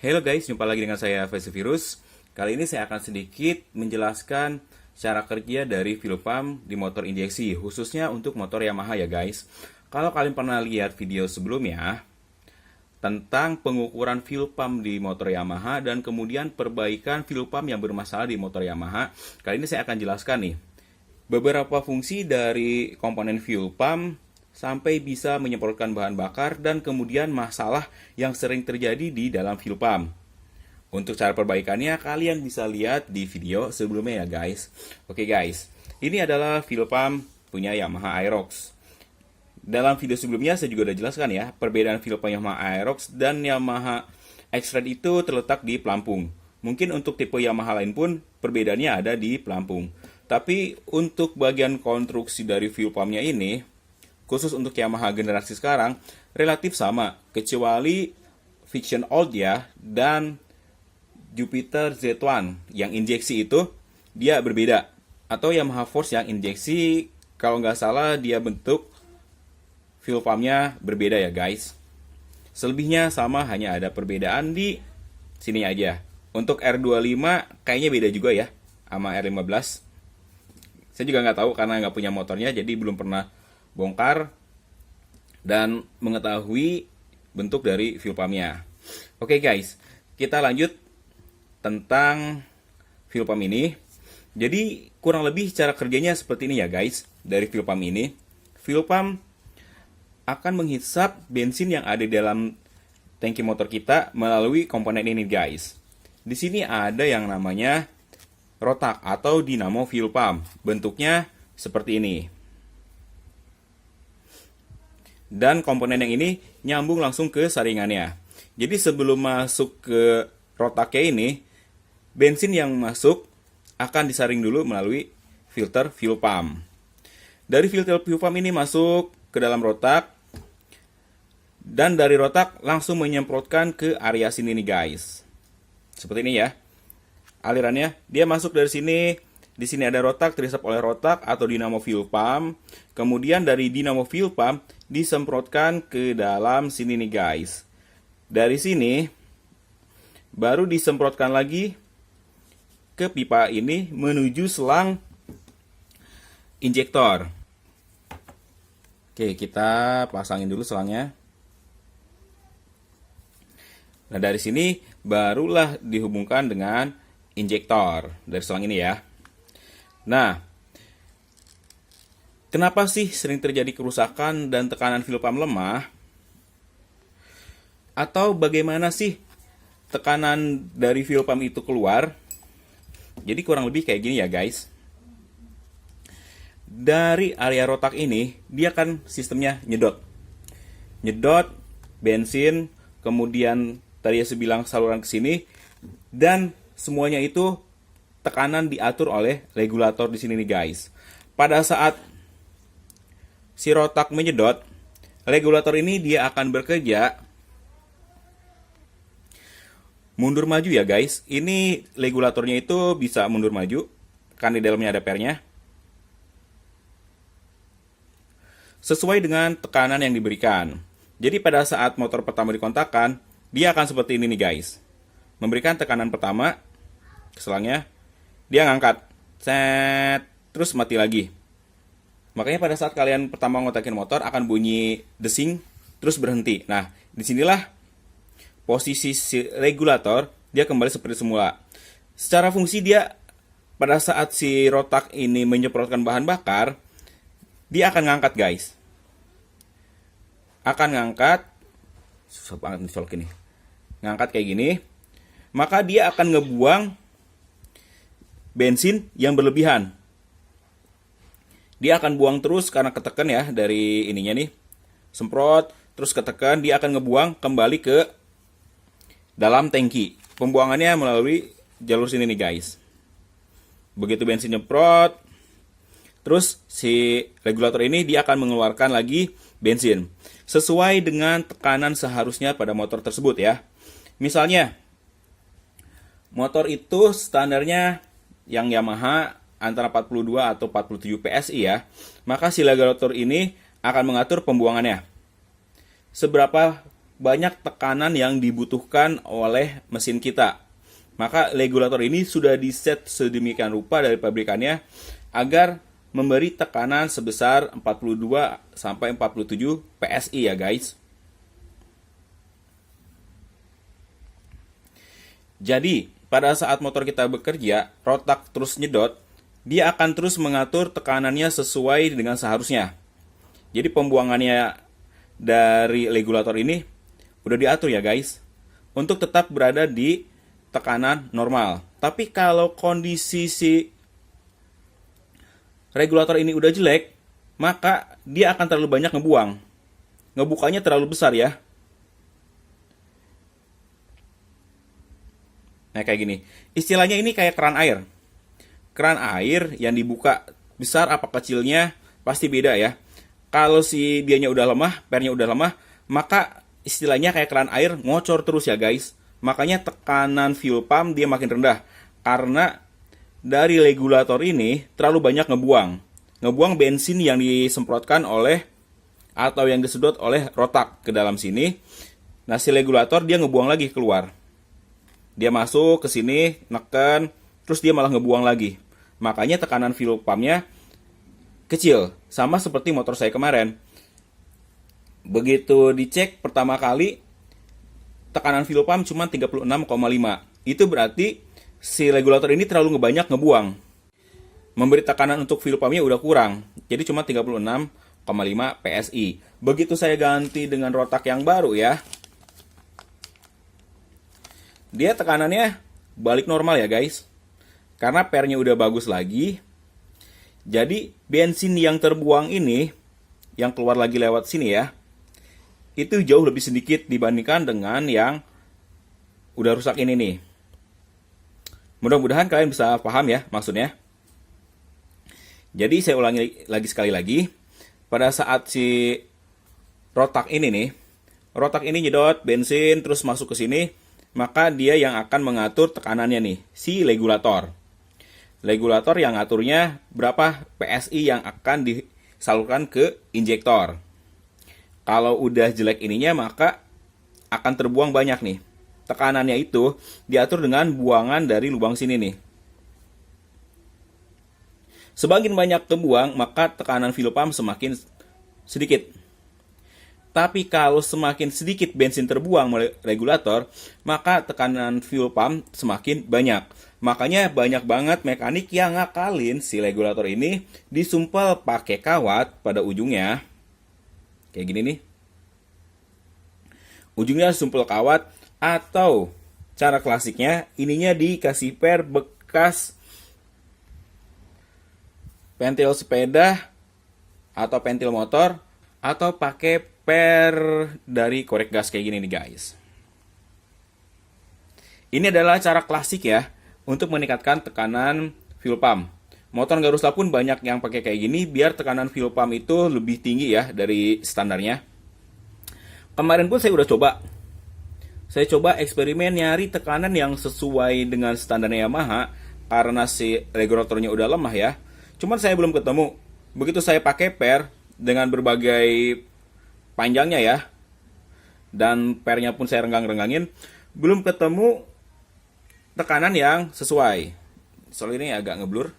Halo guys, jumpa lagi dengan saya Virus. Kali ini saya akan sedikit menjelaskan cara kerja dari fuel pump di motor injeksi, khususnya untuk motor Yamaha ya guys. Kalau kalian pernah lihat video sebelumnya tentang pengukuran fuel pump di motor Yamaha dan kemudian perbaikan fuel pump yang bermasalah di motor Yamaha, kali ini saya akan jelaskan nih beberapa fungsi dari komponen fuel pump sampai bisa menyemprotkan bahan bakar dan kemudian masalah yang sering terjadi di dalam fuel pump. Untuk cara perbaikannya kalian bisa lihat di video sebelumnya ya guys. Oke guys, ini adalah fuel pump punya Yamaha Aerox. Dalam video sebelumnya saya juga udah jelaskan ya, perbedaan fuel pump Yamaha Aerox dan Yamaha X-Red itu terletak di pelampung. Mungkin untuk tipe Yamaha lain pun perbedaannya ada di pelampung. Tapi untuk bagian konstruksi dari fuel pumpnya ini, khusus untuk Yamaha generasi sekarang, relatif sama. Kecuali Fiction Old ya, dan Jupiter Z1 yang injeksi itu, dia berbeda. Atau Yamaha Force yang injeksi, kalau nggak salah dia bentuk fuel pumpnya berbeda ya guys. Selebihnya sama, hanya ada perbedaan di sini aja. Untuk R25 kayaknya beda juga ya, sama R15. Saya juga nggak tahu karena nggak punya motornya, jadi belum pernah bongkar dan mengetahui bentuk dari fuel pumpnya. Oke guys, kita lanjut tentang fuel pump ini. Jadi kurang lebih cara kerjanya seperti ini ya guys. Dari fuel pump ini, fuel pump akan menghisap bensin yang ada di dalam tangki motor kita melalui komponen ini guys. Di sini ada yang namanya rotak atau dinamo fuel pump. Bentuknya seperti ini. Dan komponen yang ini nyambung langsung ke saringannya. Jadi sebelum masuk ke rotaknya ini, bensin yang masuk akan disaring dulu melalui filter fuel pump. Dari filter fuel pump ini masuk ke dalam rotak, dan dari rotak langsung menyemprotkan ke area sini nih guys. Seperti ini ya. Alirannya, dia masuk dari sini. Di sini ada rotak, terhisap oleh rotak atau dinamo fuel pump. Kemudian dari dinamo fuel pump disemprotkan ke dalam sini nih guys. Dari sini baru disemprotkan lagi ke pipa ini menuju selang injektor. Oke, kita pasangin dulu selangnya. Nah, dari sini barulah dihubungkan dengan injektor dari selang ini ya. Nah, kenapa sih sering terjadi kerusakan dan tekanan fuel pump lemah? Atau bagaimana sih tekanan dari fuel pump itu keluar? Jadi kurang lebih kayak gini ya guys. Dari area rotak ini, dia kan sistemnya nyedot. Nyedot bensin, kemudian tadi saya bilang saluran ke sini, dan semuanya itu tekanan diatur oleh regulator di sini nih guys. Pada saat si rotak menyedot, regulator ini dia akan bekerja mundur maju ya guys. Ini regulatornya itu bisa mundur maju karena di dalamnya ada pernya. Sesuai dengan tekanan yang diberikan. Jadi pada saat motor pertama dikontakkan, dia akan seperti ini nih guys. Memberikan tekanan pertama ke selangnya, dia ngangkat, set, terus mati lagi. Makanya pada saat kalian pertama ngotakin motor akan bunyi desing, terus berhenti. Nah, disinilah posisi si regulator dia kembali seperti semula. Secara fungsi dia pada saat si rotak ini menyemprotkan bahan bakar, dia akan ngangkat guys. Akan ngangkat, susah banget nih colok ini. Ngangkat kayak gini, maka dia akan ngebuang bensin yang berlebihan. Dia akan buang terus karena ketekan ya dari ininya nih. Semprot, terus ketekan, dia akan ngebuang kembali ke dalam tangki. Pembuangannya melalui jalur sini nih guys. Begitu bensin nyemprot, terus si regulator ini dia akan mengeluarkan lagi bensin. Sesuai dengan tekanan seharusnya pada motor tersebut ya. Misalnya, motor itu standarnya yang Yamaha antara 42 atau 47 PSI ya, maka si regulator ini akan mengatur pembuangannya. Seberapa banyak tekanan yang dibutuhkan oleh mesin kita. Maka regulator ini sudah diset sedemikian rupa dari pabrikannya agar memberi tekanan sebesar 42 sampai 47 PSI ya guys. Jadi, pada saat motor kita bekerja, rotak terus nyedot, dia akan terus mengatur tekanannya sesuai dengan seharusnya. Jadi pembuangannya dari regulator ini udah diatur ya guys, untuk tetap berada di tekanan normal. Tapi kalau kondisi si regulator ini udah jelek, maka dia akan terlalu banyak ngebuang. Ngebukanya terlalu besar ya. Nah kayak gini, istilahnya ini kayak keran air. Keran air yang dibuka besar apa kecilnya pasti beda ya. Kalau si dianya udah lemah, pernya udah lemah, maka istilahnya kayak keran air ngocor terus ya guys. Makanya tekanan fuel pump dia makin rendah. Karena dari regulator ini terlalu banyak ngebuang bensin yang disemprotkan oleh atau yang disedot oleh rotak ke dalam sini. Nah si regulator dia ngebuang lagi keluar. Dia masuk ke sini, neken, terus dia malah ngebuang lagi. Makanya tekanan fuel pumpnya kecil, sama seperti motor saya kemarin. Begitu dicek pertama kali, tekanan fuel pump cuma 36,5. Itu berarti si regulator ini terlalu banyak ngebuang. Memberi tekanan untuk fuel pumpnya udah kurang, jadi cuma 36,5 PSI. Begitu saya ganti dengan rotak yang baru ya, dia tekanannya balik normal ya guys. Karena pernya udah bagus lagi. Jadi bensin yang terbuang ini, yang keluar lagi lewat sini ya, itu jauh lebih sedikit dibandingkan dengan yang udah rusak ini nih. Mudah-mudahan kalian bisa paham ya maksudnya. Jadi saya ulangi lagi sekali lagi. Pada saat si rotak ini nih, rotak ini nyedot bensin terus masuk ke sini, maka dia yang akan mengatur tekanannya nih, si regulator. Regulator yang ngaturnya berapa PSI yang akan disalurkan ke injektor. Kalau udah jelek ininya, maka akan terbuang banyak nih. Tekanannya itu diatur dengan buangan dari lubang sini nih. Semakin banyak terbuang, maka tekanan fuel pump semakin sedikit. Tapi kalau semakin sedikit bensin terbuang melalui regulator, maka tekanan fuel pump semakin banyak. Makanya banyak banget mekanik yang ngakalin si regulator ini disumpel pakai kawat pada ujungnya. Kayak gini nih. Ujungnya sumpel kawat, atau cara klasiknya ininya dikasih per bekas pentil sepeda atau pentil motor, atau pakai per dari korek gas kayak gini nih guys. Ini adalah cara klasik ya untuk meningkatkan tekanan fuel pump. Motor Garusla pun banyak yang pakai kayak gini biar tekanan fuel pump itu lebih tinggi ya dari standarnya. Kemarin pun saya udah coba. Saya coba eksperimen nyari tekanan yang sesuai dengan standarnya Yamaha karena si regulatornya udah lemah ya. Cuman saya belum ketemu. Begitu saya pakai per dengan berbagai panjangnya ya, dan pernya pun saya renggang-renggangin, belum ketemu tekanan yang sesuai. Soal ini agak ngeblur.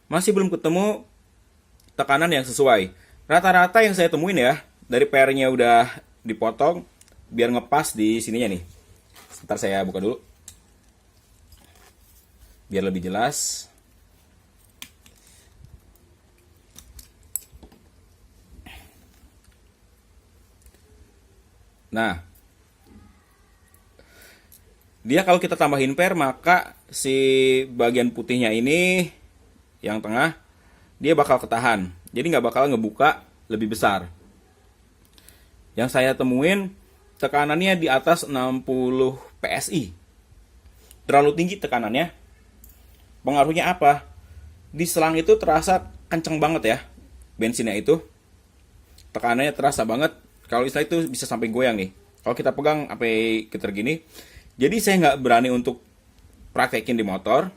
Masih belum ketemu tekanan yang sesuai. Rata-rata yang saya temuin ya, dari pernya udah dipotong biar ngepas di sininya nih. Sebentar saya buka dulu biar lebih jelas. Nah, dia kalau kita tambahin per, maka si bagian putihnya ini yang tengah dia bakal ketahan, jadi nggak bakal ngebuka lebih besar. Yang saya temuin tekanannya di atas 60 PSI, terlalu tinggi tekanannya. Pengaruhnya apa? Di selang itu terasa kenceng banget ya bensinnya itu, tekanannya terasa banget. Kalau istilah itu bisa sampai goyang nih. Kalau kita pegang sampai getar gini. Jadi saya nggak berani untuk praktekin di motor.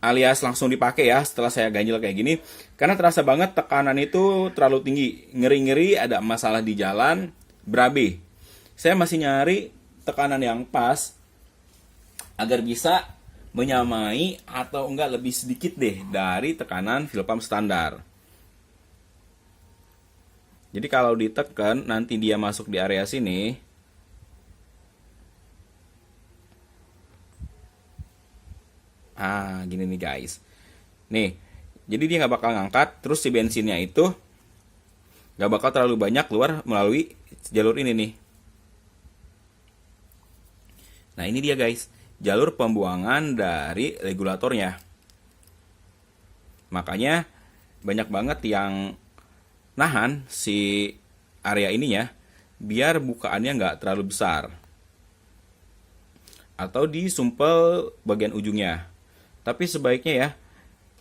alias langsung dipakai ya setelah saya ganjil kayak gini, karena terasa banget tekanan itu terlalu tinggi, ngeri-ngeri ada masalah di jalan, berabe. Saya masih nyari tekanan yang pas agar bisa menyamai atau enggak lebih sedikit deh dari tekanan fuel pump standar. Jadi kalau ditekan nanti dia masuk di area sini. Gini nih guys. Nih, jadi dia nggak bakal ngangkat, terus si bensinnya itu nggak bakal terlalu banyak keluar melalui jalur ini nih. Nah ini dia guys, jalur pembuangan dari regulatornya. Makanya banyak banget yang nahan si area ininya biar bukaannya nggak terlalu besar. Atau disumpel bagian ujungnya. Tapi sebaiknya ya,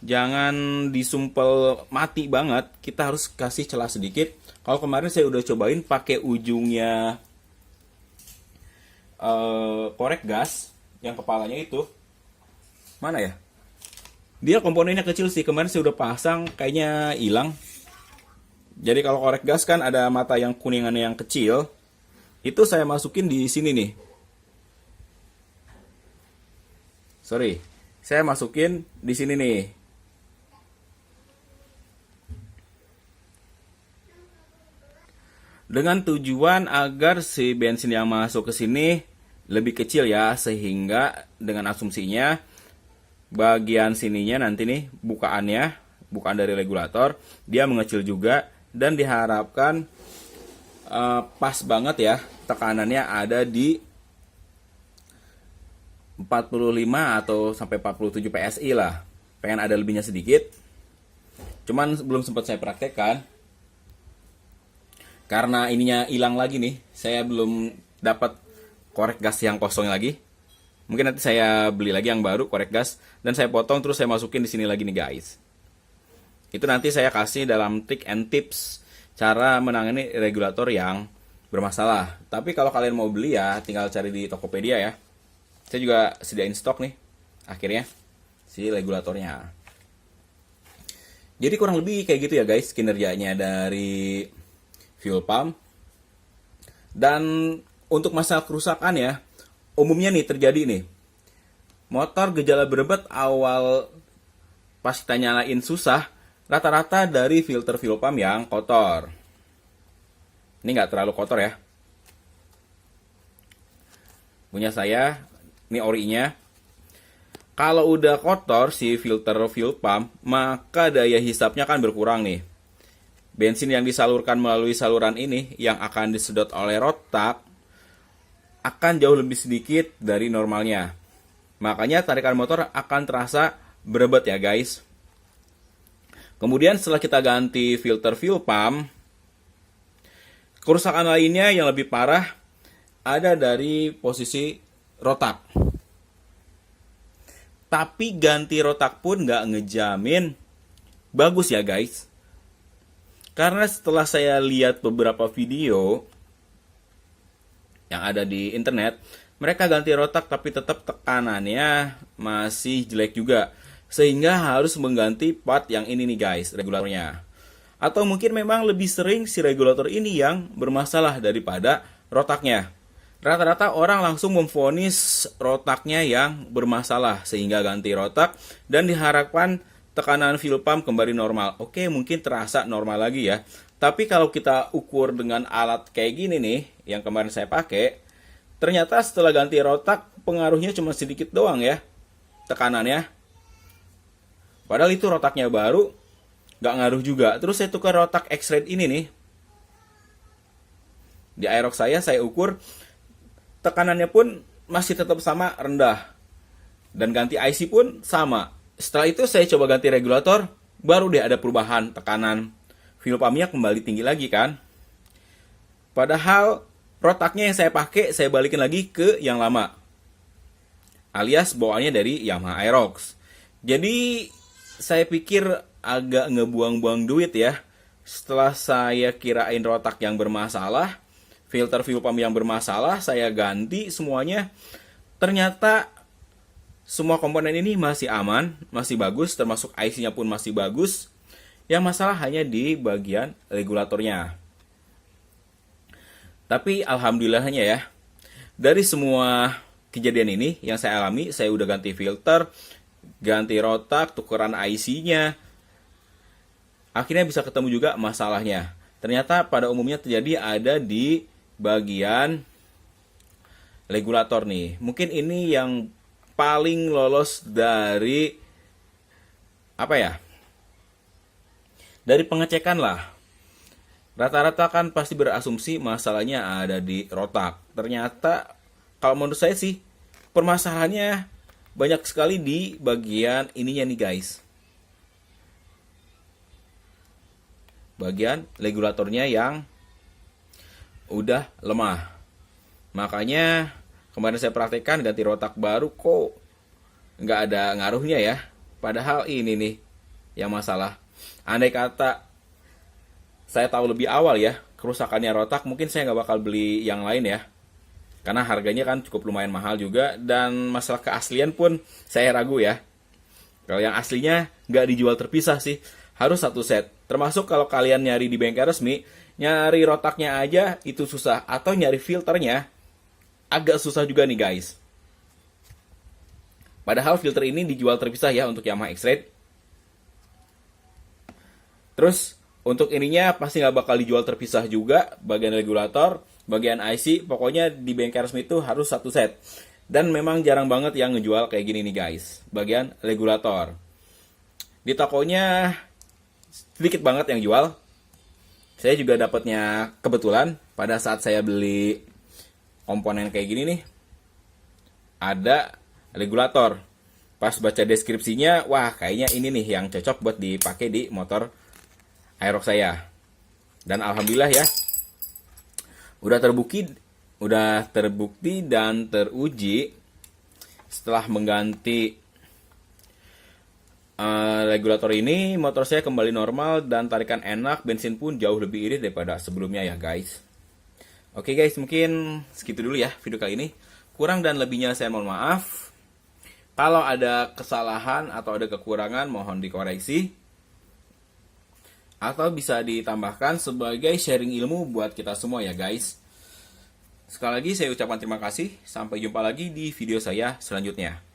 jangan disumpel mati banget, kita harus kasih celah sedikit. Kalau kemarin saya udah cobain pakai ujungnya korek gas yang kepalanya itu. Mana ya? Dia komponennya kecil sih, kemarin saya udah pasang kayaknya hilang. Jadi kalau korek gas kan ada mata yang kuningannya yang kecil. Itu saya masukin di sini nih. Sorry, saya masukin di sini nih. Dengan tujuan agar si bensin yang masuk ke sini lebih kecil ya, sehingga dengan asumsinya bagian sininya nanti nih bukaannya, bukaan dari regulator, dia mengecil juga dan diharapkan pas banget ya, tekanannya ada di 45 atau sampai 47 PSI lah. Pengen ada lebihnya sedikit. Cuman belum sempat saya praktekkan. Karena ininya hilang lagi nih. Saya belum dapat korek gas yang kosong lagi. Mungkin nanti saya beli lagi yang baru korek gas dan saya potong terus saya masukin di sini lagi nih guys. Itu nanti saya kasih dalam trick and tips cara menangani regulator yang bermasalah. Tapi kalau kalian mau beli ya tinggal cari di Tokopedia ya. Saya juga sediain stok nih akhirnya si regulatornya. Jadi kurang lebih kayak gitu ya guys kinerjanya dari fuel pump. Dan untuk masalah kerusakan ya, umumnya nih terjadi nih. Motor gejala berebet awal pas kita nyalain susah, rata-rata dari filter fuel pump yang kotor. Ini nggak terlalu kotor ya. Punya saya, ini orinya. Kalau udah kotor si filter fuel pump, maka daya hisapnya kan berkurang nih. Bensin yang disalurkan melalui saluran ini yang akan disedot oleh rotak akan jauh lebih sedikit dari normalnya. Makanya tarikan motor akan terasa berebet ya guys. Kemudian setelah kita ganti filter fuel pump, kerusakan lainnya yang lebih parah ada dari posisi rotak. Tapi ganti rotak pun nggak ngejamin bagus ya guys. Karena setelah saya lihat beberapa video yang ada di internet, mereka ganti rotak tapi tetap tekanannya masih jelek juga. Sehingga harus mengganti part yang ini nih guys, regulatornya. Atau mungkin memang lebih sering si regulator ini yang bermasalah daripada rotaknya. Rata-rata orang langsung memvonis rotaknya yang bermasalah sehingga ganti rotak dan diharapkan tekanan fuel pump kembali normal. Oke, mungkin terasa normal lagi ya. Tapi kalau kita ukur dengan alat kayak gini nih, yang kemarin saya pakai, ternyata setelah ganti rotak, pengaruhnya cuma sedikit doang ya, tekanannya. Padahal itu rotaknya baru, nggak ngaruh juga. Terus saya tukar rotak X-Red ini nih. Di Aerox saya ukur, tekanannya pun masih tetap sama, rendah. Dan ganti IC pun sama. Setelah itu saya coba ganti regulator, baru deh ada perubahan tekanan fuel pumpnya kembali tinggi lagi kan. Padahal rotaknya yang saya pakai saya balikin lagi ke yang lama, alias bawaannya dari Yamaha Aerox. Jadi saya pikir agak ngebuang-buang duit ya. Setelah saya kirain rotak yang bermasalah, filter fuel pump yang bermasalah, saya ganti semuanya. Ternyata semua komponen ini masih aman, masih bagus, termasuk IC-nya pun masih bagus. Yang masalah hanya di bagian regulatornya. Tapi alhamdulillahnya ya, dari semua kejadian ini yang saya alami, saya udah ganti filter, ganti rotak, tukeran IC-nya. Akhirnya bisa ketemu juga masalahnya. Ternyata pada umumnya terjadi ada di bagian regulator nih. Mungkin ini yang paling lolos dari dari pengecekan lah. Rata-rata kan pasti berasumsi masalahnya ada di rotak. Ternyata kalau menurut saya sih permasalahannya banyak sekali di bagian ininya nih guys. Bagian regulatornya yang udah lemah. Makanya kemarin saya praktekkan ganti rotak baru kok nggak ada ngaruhnya ya. Padahal ini nih yang masalah. Andai kata saya tahu lebih awal ya kerusakannya rotak, mungkin saya nggak bakal beli yang lain ya. Karena harganya kan cukup lumayan mahal juga. Dan masalah keaslian pun saya ragu ya. Kalau yang aslinya nggak dijual terpisah sih. Harus satu set. Termasuk kalau kalian nyari di bengkel resmi, nyari rotaknya aja itu susah. Atau nyari filternya agak susah juga nih guys. Padahal filter ini dijual terpisah ya untuk Yamaha X-Rate. Terus untuk ininya pasti nggak bakal dijual terpisah juga. Bagian regulator, bagian IC, pokoknya di bengkel resmi itu harus satu set. Dan memang jarang banget yang ngejual kayak gini nih guys. Bagian regulator. Di tokonya sedikit banget yang jual. Saya juga dapatnya kebetulan pada saat saya beli komponen kayak gini nih. Ada regulator. Pas baca deskripsinya, wah kayaknya ini nih yang cocok buat dipakai di motor Aerox saya. Dan alhamdulillah ya, udah terbukti dan teruji setelah mengganti regulator ini, motor saya kembali normal dan tarikan enak, bensin pun jauh lebih irit daripada sebelumnya ya guys. Oke guys, mungkin segitu dulu ya video kali ini. Kurang dan lebihnya saya mohon maaf. Kalau ada kesalahan atau ada kekurangan mohon dikoreksi. Atau bisa ditambahkan sebagai sharing ilmu buat kita semua ya guys. Sekali lagi saya ucapkan terima kasih. Sampai jumpa lagi di video saya selanjutnya.